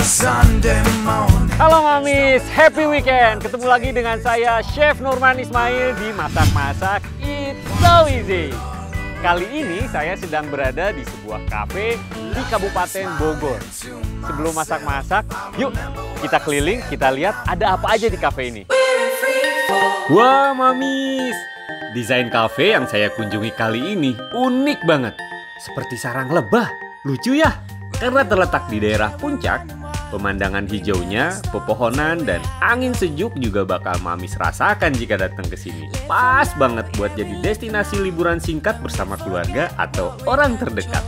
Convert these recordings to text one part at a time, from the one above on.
Sunday morning. Halo Mamis, happy weekend. Ketemu lagi dengan saya Chef Nurman Ismail di Masak-Masak It's So Easy. Kali ini saya sedang berada di sebuah kafe di Kabupaten Bogor. Sebelum masak-masak, yuk kita keliling, kita lihat ada apa aja di kafe ini. Wah Mamis, desain kafe yang saya kunjungi kali ini unik banget. Seperti sarang lebah, lucu ya? Karena terletak di daerah puncak, pemandangan hijaunya, pepohonan, dan angin sejuk juga bakal Mamis rasakan jika datang ke sini. Pas banget buat jadi destinasi liburan singkat bersama keluarga atau orang terdekat.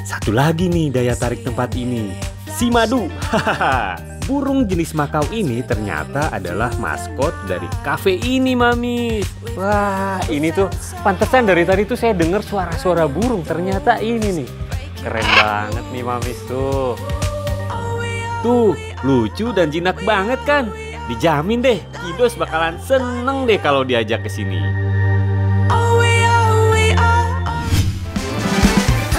Satu lagi nih daya tarik tempat ini, si madu. Burung jenis makau ini ternyata adalah maskot dari kafe ini, Mamis. Wah, ini tuh pantesan dari tadi tuh saya dengar suara-suara burung. Ternyata ini nih. Keren banget nih Mamis tuh. Tuh, lucu dan jinak banget kan? Dijamin deh, Kidos bakalan seneng deh kalau diajak ke sini.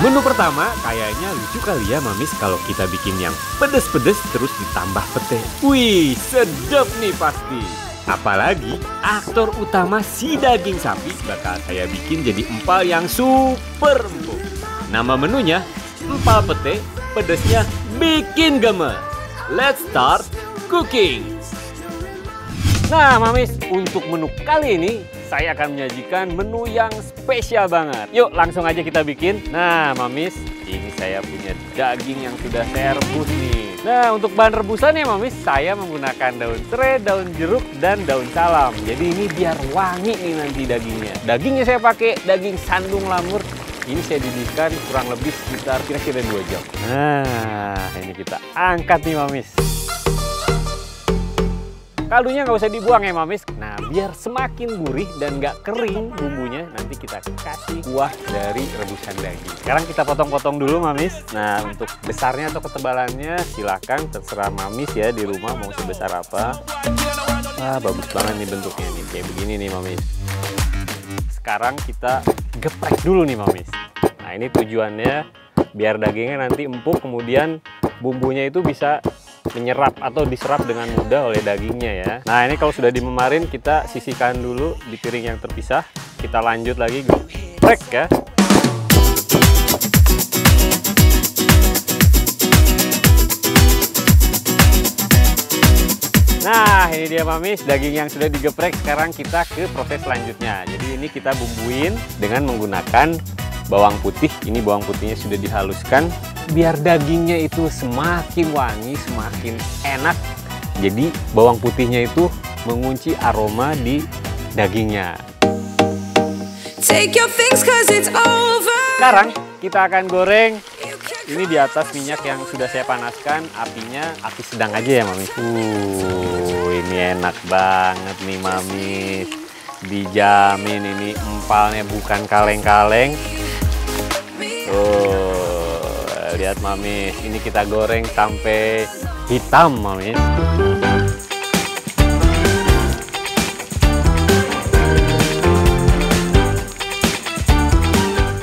Menu pertama kayaknya lucu kali ya Mamis kalau kita bikin yang pedes-pedes terus ditambah pete. Wih, sedap nih pasti. Apalagi aktor utama si daging sapi bakal saya bikin jadi empal yang super empuk. Nama menunya empal pete, pedesnya bikin gemes. Let's start cooking. Nah Mamis, untuk menu kali ini saya akan menyajikan menu yang spesial banget. Yuk langsung aja kita bikin. Nah Mamis, ini saya punya daging yang sudah saya rebus nih. Nah untuk bahan rebusannya Mamis, saya menggunakan daun serai, daun jeruk, dan daun salam. Jadi ini biar wangi nih nanti dagingnya. Dagingnya saya pakai daging sandung lamur. Ini saya didihkan kurang lebih sekitar kira-kira 2 jam. Nah, ini kita angkat nih Mamis. Kaldunya nggak usah dibuang ya Mamis. Nah, biar semakin gurih dan nggak kering bumbunya, nanti kita kasih kuah dari rebusan daging. Sekarang kita potong-potong dulu Mamis. Nah, untuk besarnya atau ketebalannya silakan terserah Mamis ya di rumah mau sebesar apa. Wah, bagus banget nih bentuknya nih, kayak begini nih Mamis. Sekarang kita geprek dulu nih Mamis. Nah ini tujuannya biar dagingnya nanti empuk, kemudian bumbunya itu bisa menyerap atau diserap dengan mudah oleh dagingnya ya. Nah ini kalau sudah dimemarin kita sisihkan dulu di piring yang terpisah. Kita lanjut lagi geprek ya. Nah ini dia Mamis, daging yang sudah digeprek. Sekarang kita ke proses selanjutnya. Jadi ini kita bumbuin dengan menggunakan bawang putih. Ini bawang putihnya sudah dihaluskan biar dagingnya itu semakin wangi, semakin enak. Jadi bawang putihnya itu mengunci aroma di dagingnya. Sekarang kita akan goreng. Ini di atas minyak yang sudah saya panaskan, apinya api sedang aja ya Mamis. Ini enak banget nih Mamis. Dijamin ini empalnya bukan kaleng-kaleng. Tuh, lihat Mamis. Ini kita goreng sampai hitam Mamis.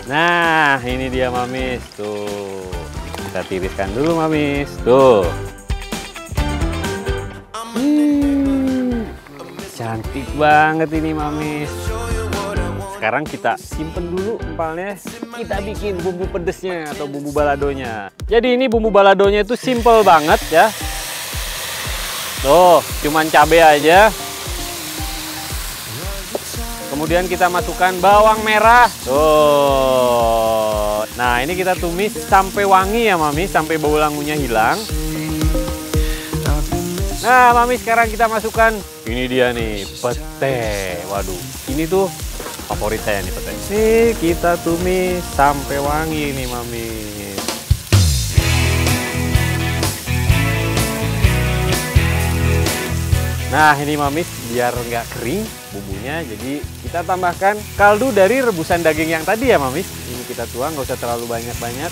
Nah, ini dia Mamis. Tuh. Kita tiriskan dulu Mamis. Tuh. Cantik banget ini Mamis. Sekarang kita simpen dulu empalnya. Kita bikin bumbu pedesnya atau bumbu baladonya. Jadi ini bumbu baladonya itu simple banget ya. Tuh, cuman cabai aja. Kemudian kita masukkan bawang merah. Tuh. Nah, ini kita tumis sampai wangi ya, Mami, sampai bau langunya hilang. Nah, Mami, sekarang kita masukkan. Ini dia nih, pete. Waduh, ini tuh favorit saya nih pete. Nih, kita tumis sampai wangi nih, Mami. Nah, ini Mamis biar nggak kering bumbunya, jadi kita tambahkan kaldu dari rebusan daging yang tadi ya Mamis. Ini kita tuang, nggak usah terlalu banyak-banyak.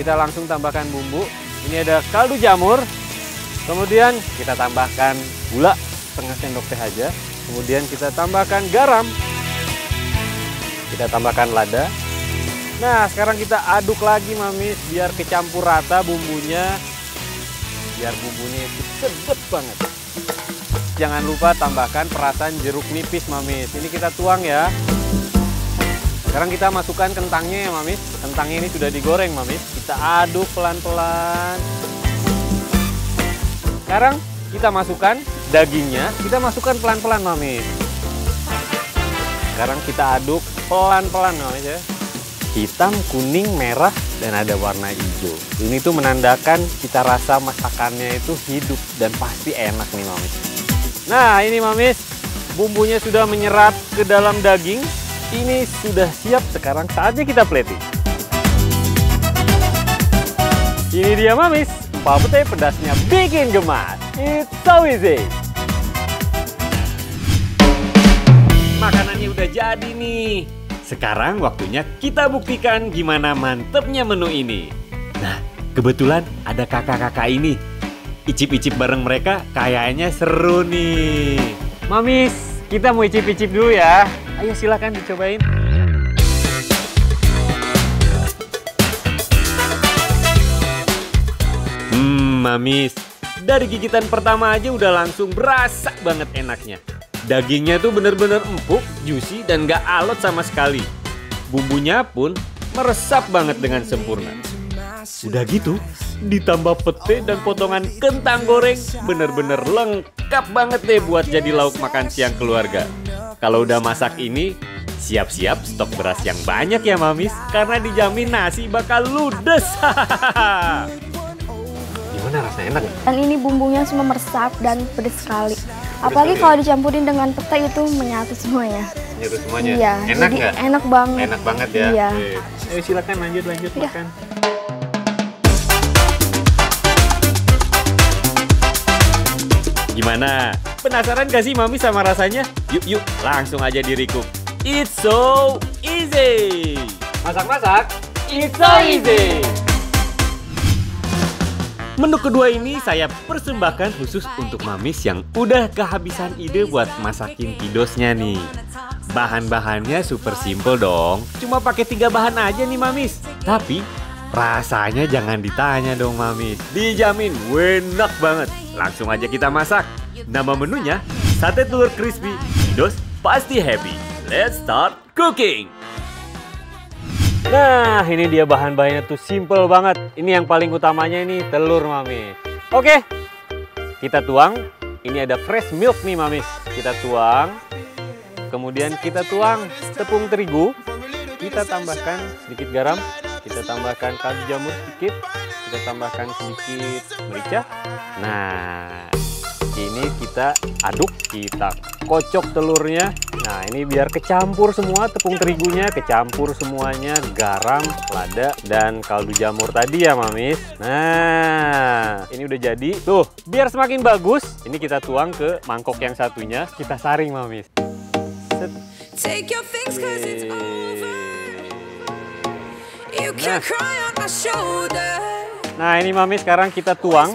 Kita langsung tambahkan bumbu. Ini ada kaldu jamur. Kemudian kita tambahkan gula setengah sendok teh aja. Kemudian kita tambahkan garam. Kita tambahkan lada. Nah, sekarang kita aduk lagi Mamis biar kecampur rata bumbunya. biar bumbunya itu sedap banget. Jangan lupa tambahkan perasan jeruk nipis, Mamis. Ini kita tuang ya. Sekarang kita masukkan kentangnya ya, Mamis. Kentangnya ini sudah digoreng, Mamis. Kita aduk pelan-pelan. Sekarang kita masukkan dagingnya. Kita masukkan pelan-pelan, Mamis. Sekarang kita aduk pelan-pelan, Mamis ya. Hitam, kuning, merah, dan ada warna hijau. Ini tuh menandakan cita rasa masakannya itu hidup dan pasti enak nih, Mamis. Nah, ini Mamis, bumbunya sudah menyerap ke dalam daging. Ini sudah siap, sekarang saatnya kita plating. Ini dia Mamis, empal pete pedasnya bikin gemas. It's so easy. Makanannya udah jadi nih. Sekarang waktunya kita buktikan gimana mantepnya menu ini. Nah, kebetulan ada kakak-kakak ini. Icip-icip bareng mereka kayaknya seru nih. Mamis, kita mau icip-icip dulu ya. Ayo silakan dicobain. Mamis, dari gigitan pertama aja udah langsung berasa banget enaknya. Dagingnya tuh bener-bener empuk, juicy, dan gak alot sama sekali. Bumbunya pun meresap banget dengan sempurna. Udah gitu, ditambah pete dan potongan kentang goreng, bener-bener lengkap banget deh buat jadi lauk makan siang keluarga. Kalau udah masak ini, siap-siap stok beras yang banyak ya Mamis, karena dijamin nasi bakal ludes. Gimana rasanya, enak? Dan ini bumbunya semua meresap dan pedas sekali. Apalagi kalau dicampurin dengan pete itu menyatu semuanya. Menyatu semuanya? Iya. Enak nggak? Enak banget. Enak banget ya? Iya. Ayo silakan lanjut makan. Gimana? Penasaran gak sih Mami sama rasanya? Yuk, langsung aja dirikup. It's so easy! Masak-masak, it's so easy! Menu kedua ini saya persembahkan khusus untuk Mamis yang udah kehabisan ide buat masakin kidosnya nih. Bahan-bahannya super simple dong. Cuma pakai 3 bahan aja nih Mamis. Tapi rasanya jangan ditanya dong Mamis. Dijamin enak banget. Langsung aja kita masak. Nama menunya sate telur crispy. Kidos pasti happy. Let's start cooking. Nah, ini dia bahan-bahannya tuh simple banget. Ini yang paling utamanya ini telur Mamis. Oke, kita tuang. Ini ada fresh milk nih Mamis. Kita tuang. Kemudian kita tuang tepung terigu. Kita tambahkan sedikit garam. Kita tambahkan kaldu jamur sedikit. Kita tambahkan sedikit merica. Nah, ini kita aduk. Kita kocok telurnya. Nah, ini biar kecampur semua tepung terigunya, kecampur semuanya, garam, lada, dan kaldu jamur tadi ya Mamis. Nah, ini udah jadi. Tuh, biar semakin bagus, ini kita tuang ke mangkok yang satunya, kita saring Mamis. Set. Nah, ini Mamis sekarang kita tuang,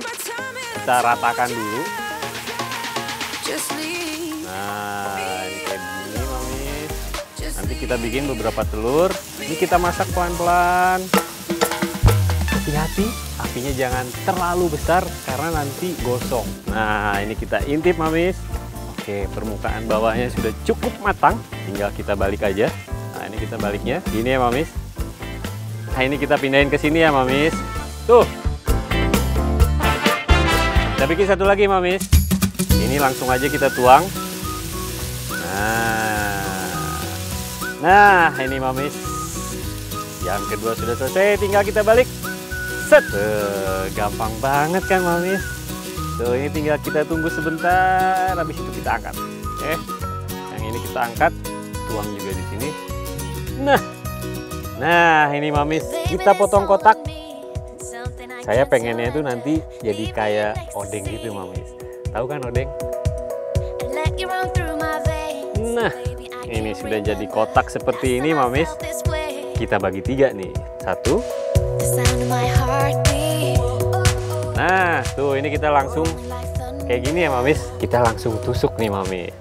kita ratakan dulu. Nah, ini kayak begini Mamis. Nanti kita bikin beberapa telur. Ini kita masak pelan-pelan. Hati-hati, apinya jangan terlalu besar karena nanti gosong. Nah, ini kita intip Mamis. Oke, permukaan bawahnya sudah cukup matang. Tinggal kita balik aja. Nah, ini kita baliknya. Gini ya Mamis. Nah, ini kita pindahin ke sini ya Mamis. Tuh. Kita bikin satu lagi Mamis. Ini langsung aja kita tuang. Nah, ini Mamis. Yang kedua sudah selesai, tinggal kita balik. Set. Gampang banget kan Mamis. Tuh, ini tinggal kita tunggu sebentar, habis itu kita angkat. Oke. Yang ini kita angkat, tuang juga di sini. Nah, ini Mamis, kita potong kotak. Saya pengennya itu nanti jadi kayak odeng gitu Mamis. Tahu kan odeng? Nah, ini sudah jadi kotak seperti ini Mamis. Kita bagi 3 nih. 1. Nah, tuh ini kita langsung kayak gini ya Mamis. Kita langsung tusuk nih Mamis.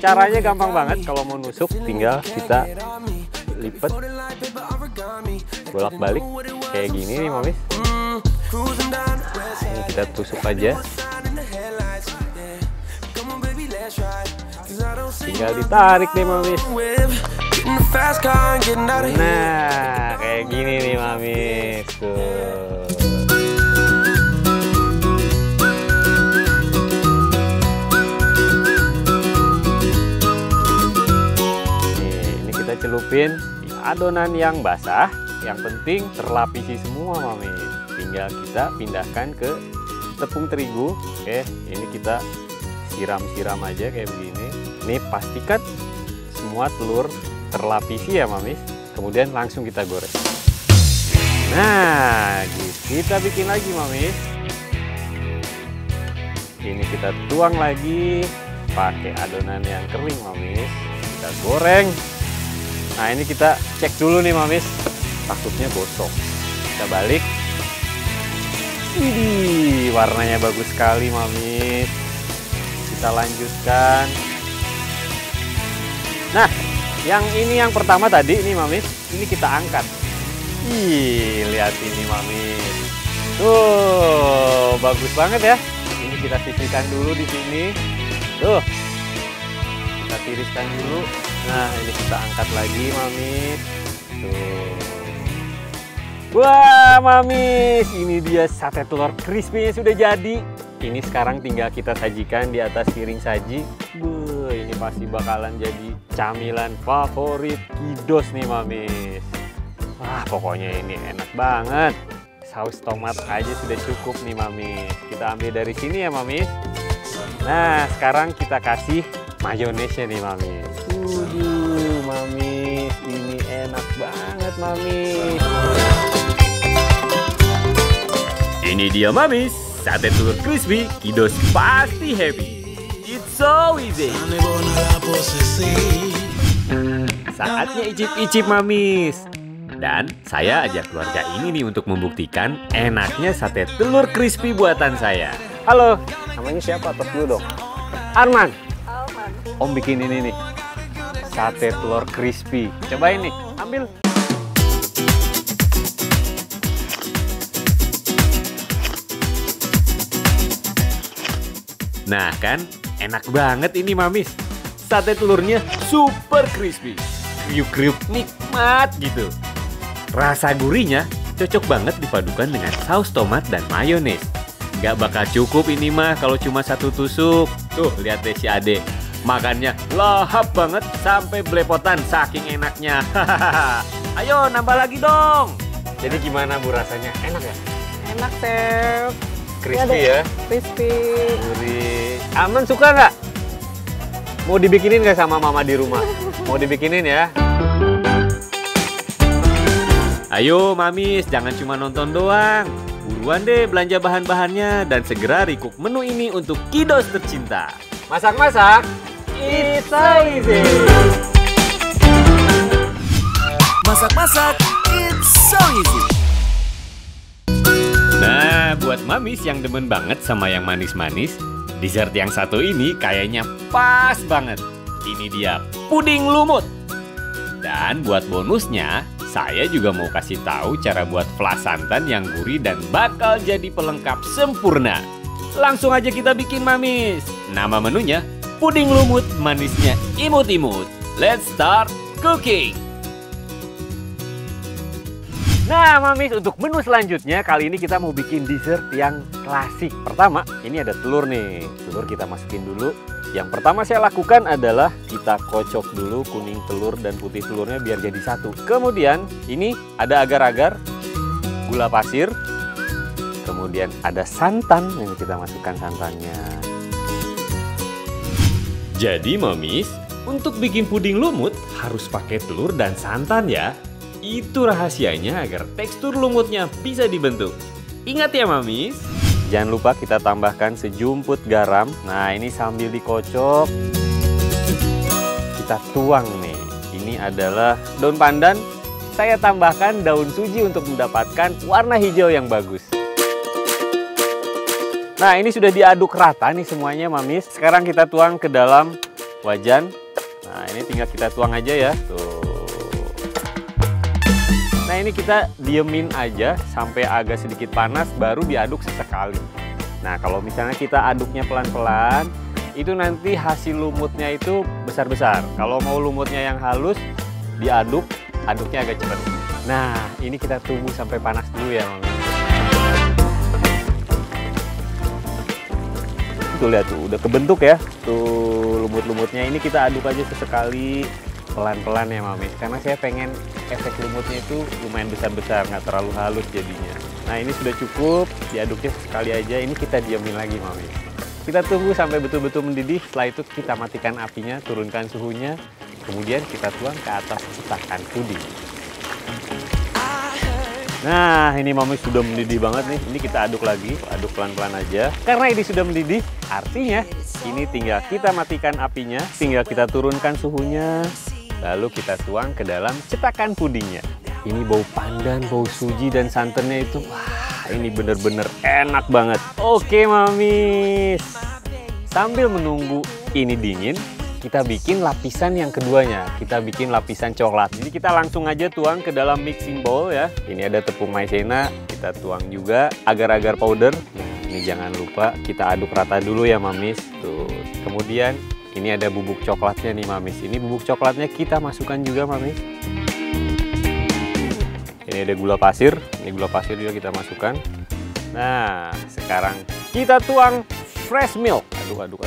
Caranya gampang banget, kalau mau nusuk tinggal kita lipat, bolak-balik kayak gini nih Mamis. Ini kita tusuk aja. Tinggal ditarik nih Mamis. Nah, kayak gini nih Mamis. Tuh. Ini kita celupin di adonan yang basah. Yang penting terlapisi semua Mamis. Tinggal kita pindahkan ke tepung terigu. Oke, ini kita siram-siram aja kayak begini. Ini pastikan semua telur terlapisi ya Mamis. Kemudian langsung kita goreng. Nah, kita bikin lagi Mamis. Ini kita tuang lagi pakai adonan yang kering Mamis. Kita goreng. Nah, ini kita cek dulu nih Mamis. Takutnya gosong. Kita balik. Widih, warnanya bagus sekali Mamis. Kita lanjutkan. Nah, yang pertama tadi ini Mamis, ini kita angkat. Ih, lihat ini Mamis. Tuh, bagus banget ya. Ini kita sisihkan dulu di sini. Tuh. Kita tiriskan dulu. Nah, ini kita angkat lagi Mamis. Tuh. Wah, Mamis, ini dia sate telur crispy-nya sudah jadi. Ini sekarang tinggal kita sajikan di atas piring saji. Ini pasti bakalan jadi camilan favorit Kidos nih Mamis. Wah, pokoknya ini enak banget. Saus tomat aja sudah cukup nih Mamis. Kita ambil dari sini ya Mamis. Nah, sekarang kita kasih mayonesnya nih Mamis. Mamis, ini enak banget Mamis. Ini dia Mamis, sate telur crispy Kidos pasti happy. It's so easy. Saatnya icip-icip Mamis. Dan saya ajak keluarga ini nih untuk membuktikan enaknya sate telur crispy buatan saya. Halo, namanya siapa? Tos dulu dong. Arman. Om bikin ini nih, sate telur crispy. Cobain nih, ambil. Nah kan, enak banget ini Mamis. Sate telurnya super crispy. Kriuk-kriuk nikmat gitu. Rasa gurihnya cocok banget dipadukan dengan saus tomat dan mayones. Gak bakal cukup ini mah kalau cuma satu tusuk. Tuh, lihat deh si Ade. Makannya lahap banget sampai belepotan saking enaknya. Ayo nambah lagi dong. Jadi gimana Bu rasanya? Enak ya? Enak, Chef. Crispy ya? Crispy. Gurih. Aman suka nggak? Mau dibikinin nggak sama Mama di rumah? Mau dibikinin ya? Ayo Mamis, jangan cuma nonton doang. Buruan deh belanja bahan-bahannya dan segera recook menu ini untuk Kidos tercinta. Masak-masak, it's so easy. Masak-masak, it's so easy. Nah, buat Mamis yang demen banget sama yang manis-manis, dessert yang satu ini kayaknya pas banget. Ini dia puding lumut. Dan buat bonusnya, saya juga mau kasih tahu cara buat flan santan yang gurih dan bakal jadi pelengkap sempurna. Langsung aja kita bikin Mamis. Nama menunya puding lumut manisnya imut-imut. Let's start cooking. Nah Mamis, untuk menu selanjutnya kali ini kita mau bikin dessert yang klasik. Pertama, ini ada telur nih. Telur kita masukin dulu. Yang pertama saya lakukan adalah kita kocok dulu kuning telur dan putih telurnya biar jadi satu. Kemudian ini ada agar-agar, gula pasir. Kemudian ada santan, yang kita masukkan santannya. Jadi Mamis, untuk bikin puding lumut harus pakai telur dan santan ya. Itu rahasianya agar tekstur lumutnya bisa dibentuk. Ingat ya Mamis. Jangan lupa kita tambahkan sejumput garam. Nah ini sambil dikocok, kita tuang nih. Ini adalah daun pandan. Saya tambahkan daun suji untuk mendapatkan warna hijau yang bagus. Nah ini sudah diaduk rata nih semuanya Mamis. Sekarang kita tuang ke dalam wajan. Nah ini tinggal kita tuang aja ya. Tuh. Nah ini kita diemin aja sampai agak sedikit panas baru diaduk sesekali. Nah, kalau misalnya kita aduknya pelan-pelan, itu nanti hasil lumutnya itu besar-besar. Kalau mau lumutnya yang halus, aduknya agak cepat. Nah, ini kita tunggu sampai panas dulu ya, Mami. Tuh lihat tuh, udah kebentuk ya. Tuh lumut-lumutnya ini kita aduk aja sesekali pelan-pelan ya, Mami. Karena saya pengen efek lumutnya itu lumayan besar-besar, nggak terlalu halus jadinya. Nah, ini sudah cukup, diaduknya sekali aja. Ini kita diamin lagi, Mami. Kita tunggu sampai betul-betul mendidih. Setelah itu kita matikan apinya, turunkan suhunya. Kemudian kita tuang ke atas cetakan puding. Nah, ini Mami sudah mendidih banget nih. Ini kita aduk lagi, aduk pelan-pelan aja. Karena ini sudah mendidih, artinya ini tinggal kita matikan apinya, tinggal kita turunkan suhunya, lalu kita tuang ke dalam cetakan pudingnya. Ini bau pandan, bau suji, dan santannya itu, wah, ini bener-bener enak banget. Oke, Mamis. Sambil menunggu ini dingin, kita bikin lapisan yang keduanya. Kita bikin lapisan coklat. Jadi kita langsung aja tuang ke dalam mixing bowl ya. Ini ada tepung maizena, kita tuang juga agar-agar powder. Nah, ini jangan lupa kita aduk rata dulu ya, Mamis. Tuh. Kemudian ini ada bubuk coklatnya nih, Mamis. Ini bubuk coklatnya kita masukkan juga, Mamis. Ini ada gula pasir. Ini gula pasir juga kita masukkan. Nah, sekarang kita tuang fresh milk. Aduk.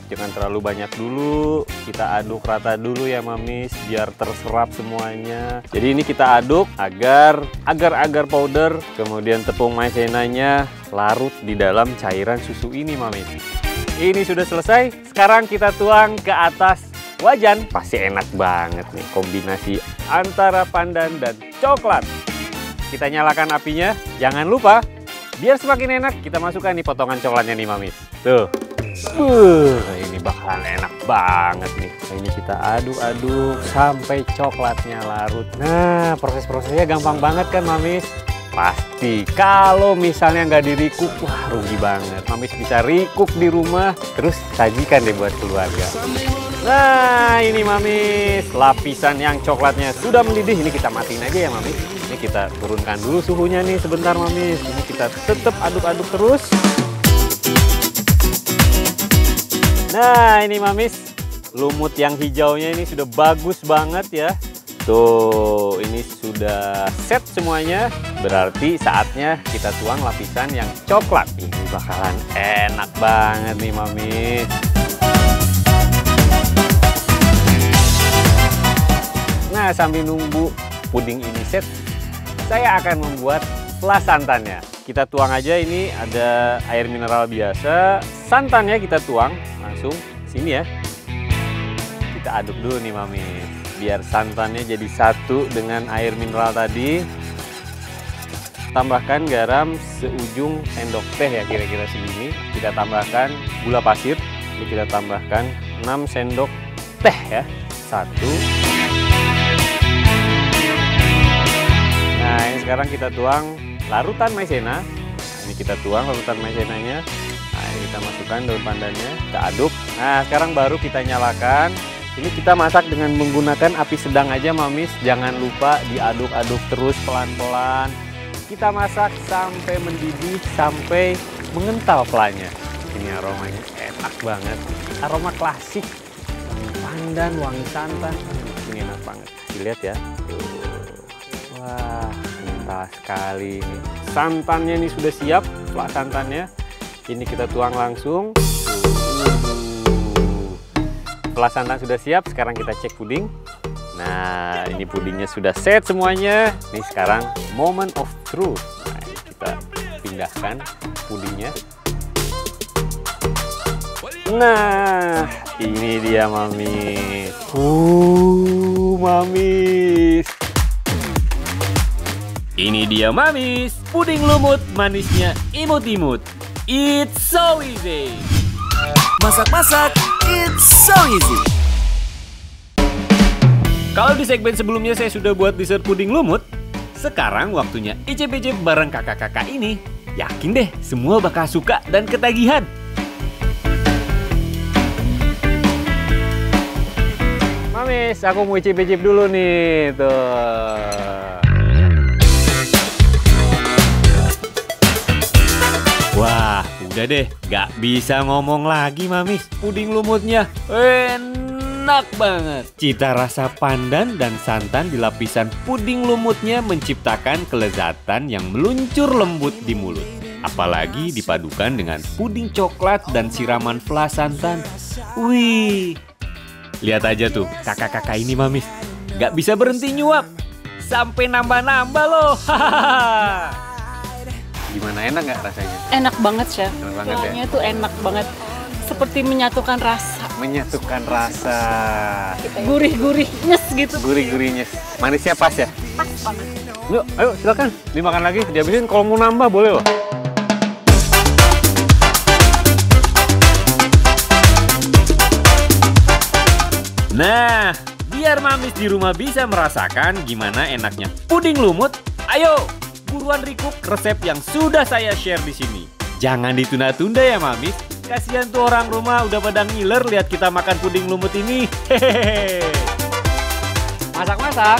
Jangan terlalu banyak dulu. Kita aduk rata dulu ya, Mamis, biar terserap semuanya. Jadi ini kita aduk agar agar-agar powder, kemudian tepung maizenanya larut di dalam cairan susu ini, Mamis. Ini sudah selesai. Sekarang kita tuang ke atas wajan. Pasti enak banget nih kombinasi antara pandan dan coklat. Kita nyalakan apinya. Jangan lupa, biar semakin enak, kita masukkan nih potongan coklatnya nih, Mamis. Tuh. Ini bakalan enak banget nih. Nah, ini kita aduk-aduk sampai coklatnya larut. Nah, proses-prosesnya gampang banget kan, Mamis? Pasti. Kalau misalnya nggak dirikuk, wah rugi banget. Mamis bisa rikuk di rumah, terus sajikan deh buat keluarga. Nah, ini Mamis, lapisan yang coklatnya sudah mendidih. Ini kita matiin aja ya, Mamis. Ini kita turunkan dulu suhunya nih sebentar, Mamis. Ini kita tetap aduk-aduk terus. Nah, ini Mamis, lumut yang hijaunya ini sudah bagus banget ya. Tuh, ini sudah set semuanya. Berarti saatnya kita tuang lapisan yang coklat. Ini bakalan enak banget nih, Mamis. Nah, sambil nunggu puding ini set, saya akan membuat flas santannya. Kita tuang aja, ini ada air mineral biasa. Santannya kita tuang langsung sini ya. Kita aduk dulu nih, Mamis, biar santannya jadi satu dengan air mineral tadi. Tambahkan garam seujung sendok teh ya, kira-kira segini. Kita tambahkan gula pasir. Ini kita tambahkan 6 sendok teh ya. 1. Nah, ini sekarang kita tuang larutan maizena. Nah, ini kita tuang larutan maizenanya. Nah, ini kita masukkan daun pandannya, kita aduk. Nah, sekarang baru kita nyalakan. Ini kita masak dengan menggunakan api sedang aja, Mamis. Jangan lupa diaduk-aduk terus pelan-pelan. Kita masak sampai mendidih, sampai mengental flanya. Ini aromanya enak banget. Aroma klasik. Wangi pandan, wangi santan. Ini enak banget. Dilihat ya. Wah, kental sekali ini. Santannya ini sudah siap, flas santannya. Ini kita tuang langsung. Flas santan sudah siap, sekarang kita cek puding. Nah, ini pudingnya sudah set semuanya. Ini sekarang moment of truth. Nah, ini kita pindahkan pudingnya. Nah, ini dia, Mamis. Mamis. Ini dia, Mamis, puding lumut manisnya imut-imut. It's so easy. Masak-masak, it's so easy. Kalau di segmen sebelumnya saya sudah buat dessert puding lumut, sekarang waktunya icip-icip bareng kakak-kakak ini. Yakin deh semua bakal suka dan ketagihan. Mamis, aku mau icip-icip dulu nih, tuh. Udah deh, gak bisa ngomong lagi Mamis. Puding lumutnya enak banget. Cita rasa pandan dan santan di lapisan puding lumutnya menciptakan kelezatan yang meluncur lembut di mulut. Apalagi dipadukan dengan puding coklat dan siraman fla santan. Wih, lihat aja tuh kakak-kakak ini Mamis. Gak bisa berhenti nyuap. Sampai nambah-nambah loh. Gimana, enak nggak rasanya? Enak banget, Chef. Enak banget ya? Kuahnya tuh enak banget. Seperti menyatukan rasa. Menyatukan rasa. Gurih-gurih, nyes gitu. Gurih-gurihnya. Manisnya pas ya? Pas banget. Yuk, ayo silakan. Dimakan lagi, dihabisin. Kalau mau nambah boleh loh. Nah, biar Mamis di rumah bisa merasakan gimana enaknya puding lumut, ayo buruan recook resep yang sudah saya share di sini. Jangan ditunda-tunda ya Mamis. Kasihan tuh orang rumah udah pada ngiler lihat kita makan puding lumut ini. Hehehe. Masak-masak,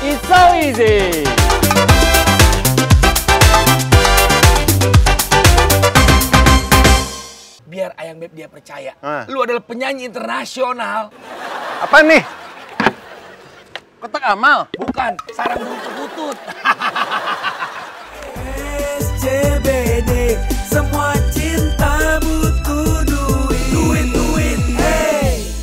it's so easy. Biar Ayang Beb dia percaya. Lu adalah penyanyi internasional. Apa nih? Kotak amal? Bukan, sarang burung kebutut.